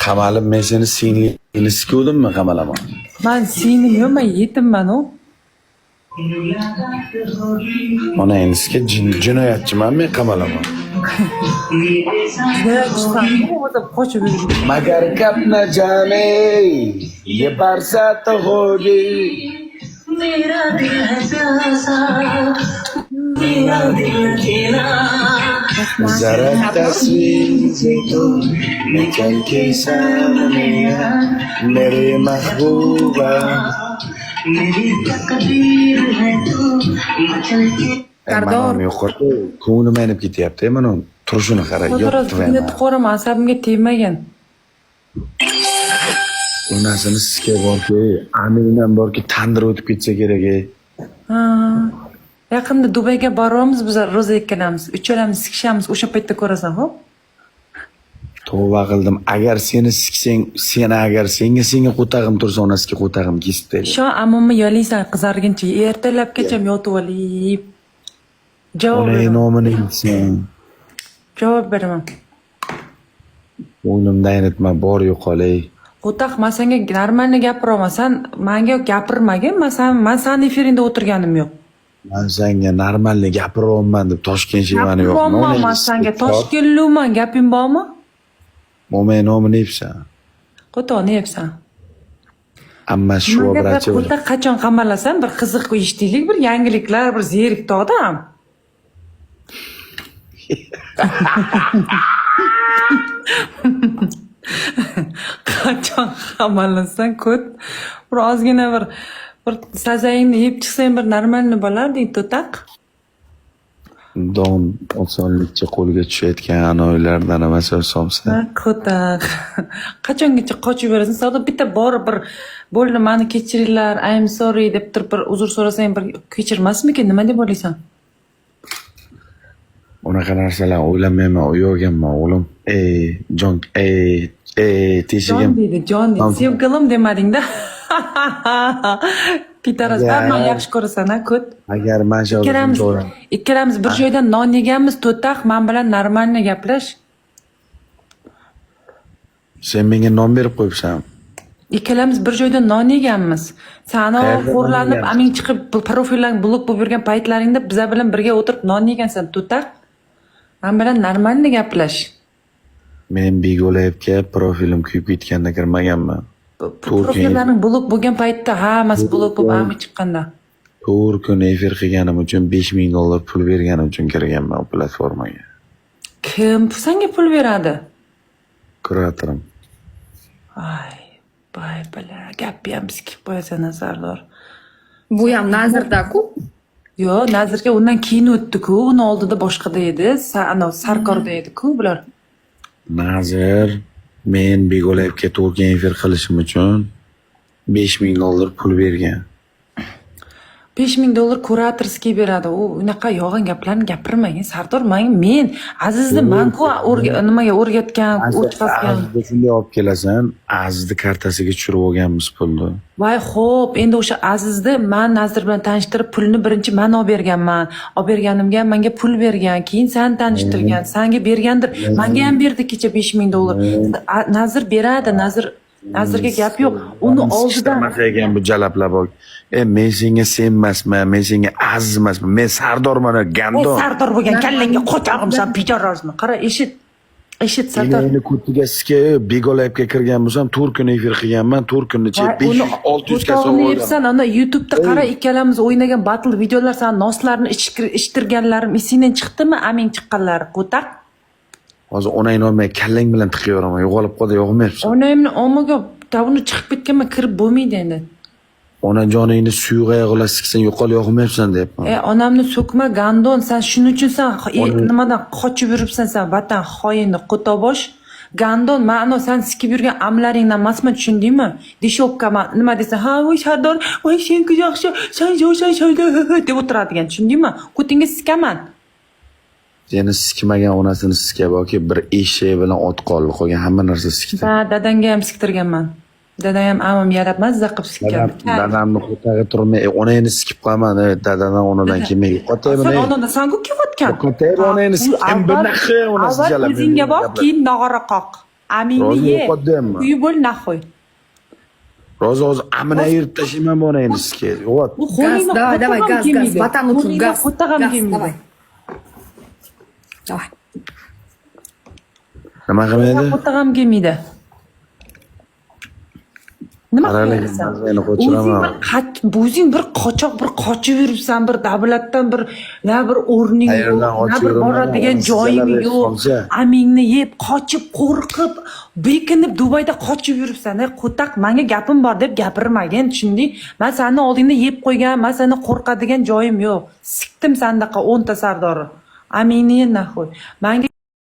Qamalib men seni singlingni sikuvdimmi qamalama? Men singlim yo'q, men yetimman u. Ona endiga jinoyatchiman men qamalama. Magar gap na jane ye barsat hogi मेरा दिल है प्यासा मेरा दिल खेला जरा तस्वीर से तो मैं चल के सामने आ मेरे महबूबा मेरी तकदीर है तू मचल के Kardor yo'qotdi ko'nglim aynib ketyapti mana turishini qara yotibman qo'rim asabimga tegmagan bu narsani sizga borki amindan borki tandir o'tib ketsa kerak yaqinda Dubayga boramiz biz ro'za ekkanamiz uchalamiz sikishamiz o'sha paytda ko'rasan xo'p tavba qildim agar seni siksang agar senga qo'tag'im tursa onasiga qo'tag'im kesib beradi shu ammamni yolaysan qizarguncha ertalabgacha yotib olib javob nomini aytsan javob beraman o'g'limni aynitma bor yo'qolay qo'taq man senga normalni gapiraman san manga gapirmagin man sani efiringda o'tirganim yo'q man senga normalni gapiryapman deb Toshkent shevani yo'qmi man senga Toshkentluman gaping bormi mo'may nomini aytsan qo'toqni aytsan amma shu obrachi qo'taq qachon qamalasan bir qiziq eshitaylik bir yangiliklar bir zerik tog'dan qachon qamalasan ko't bir ozgina bir sazayingni yeb chiqsang bir normalni bo'larding to'taq don osonlikcha qo'lga tushayotgan anoyilardan emas somsa qo'taq qachongacha qochib yurasan savdo bitta borib bir bo'ldi mani kechiringlar I'm sorry deb turib bir uzr so'rasang bir kechirmasmikin nima deb o'ylaysan unaqa narsalar o'ylamayman uyog'ganman o'g'lim jon teshigim jon deydi jon deydi sevgilim demadingda ketarasizlar man yaxshi ko'rasan a ko't agar man shu ikkalamiz bir joydan non yeganmiz to'taq man bilan normalni gaplash sen menga non berib qo'yibsan ikkalamiz bir joyda non yeganmiz san xo'rlanib aming chiqib profillang blok bo'lib yurgan paytlaringda biza bilan birga o'tirib non yegansan to'taq man bilan normalni gaplash men Bigolayevga profilim kuyib ketganda kirmaganman profillaring blok bo'lgan paytda hammasi blok bo'lib ami chiqqanda 4 kun efir qilganim uchun $5000 pul berganim uchun kirganman bu platformaga kim senga pul beradi kuratorim voy bala gapni ham sikib qo'yasan Sardor bu ham Nazirda-ku yo'q Nazirga undan keyin o'tdi-ku uni oldida boshqada edi Sarkorda edi-ku bular Nazir men Bigolayevga to'g'ri efir qilishim uchun $5000 pul bergan $5000 kuratorskiy beradi u unaqa yolg'on gaplarni gapirmagin Sardor men Azizni manku nimaga o'rgatgan o'tkazgan shunday olib kelasan Azizni kartasiga tushirib olganmiz pulni voy xo'p endi o'sha Azizni man Nazir bilan tanishtirib pulni birinchi man olib berganman olib berganimga menga pul bergan keyin san tanishtirgan sanga bergandir menga ham berdi kecha $5000 Nazir beradi Nazirga gap yo'q uni oldidan ekan bu jalablar men senga sen emasman men senga Aziz emasman men Sardorman gandon Sardor bo'lgan kallangga qo'chog'imsan pijarozmi qara eshit Sardor endi kutiga sizga Bigolayevga kirgan bo'lsam 4 kun efir qilganman 4 kunni 500-600 ga so'm ana YouTube'da qara ikkalamiz o'ynagan battle videolar san noslarni ichtirganlarim esingdan chiqdimi aming chiqqanlari qo'taq hozir onangni olmay kallang bilan tiqayveraman yo'qolib qoldi yo'qmayapsan onamni olmagan davni chiqib ketganman kirib bo'lmaydi endi onajoningni suyuq oyog'ilar siksan yo'qolib yo'qmayapsan deyapman onamni so'kma gandon san shuning uchun san nimadan qochib yuribsan san vatan xoyini qo'tobosh gandon ma'no san sikib yurgan amlaringdan emasman tushundingmi deshobka nima desa ha voy Sardor voy sen yaxshi san deb o'tiradigan tushundingmi ko'tingga sikaman seni sikmagan onasini sikabaki bir eshak bilan ot qoldi qolgan hamma narsa sikdi dadangga ham siktirganman dadam ham amam yarab mazza qilib sikkan dadamni qo'tag'i turmay onangni sikib qo'yaman dadadan onadan kelmay sen onadan sanku kiyotgan onangni sikkan bunaqa onasi avval o'zingga bor keyin nog'ora qoq amingni Rozi ye yo'qotdimmi? uyi bo'l nahoy Rozi hozir amina yirib tashlayman buni endi sizga. Yo'q. bu Gaz, qo'lingni давай, давай, qo'tag'am gaz, kelmaydi. gaz, vatan uchun, Qo'lingni gaz, qo'tag'am gaz, kelmaydi. давай. Nima qilmaydi? Qo'tag'am kelmaydi. Nima Aralagan qilyapsan? mazani qo'chiraman. O'zing bir qochoq, bir qochib yuribsan, bir davlatdan bir na bir o'rning yo'q, Qayerdan na qochib bir yuraman? boradigan Onu joying sizlar yo'q. aytsancha. Amingni yeb, qochib, qo'rqib, bekinib Dubayda qochib yuribsan. Qo'taq, menga gapim bor deb gapirmagin, tushunding? Men seni oldingda yeb qo'ygan, men seni qo'rqadigan joyim yo'q. Sikdim sandaqa 10 ta sardori. Amingni ye nahoy. Menga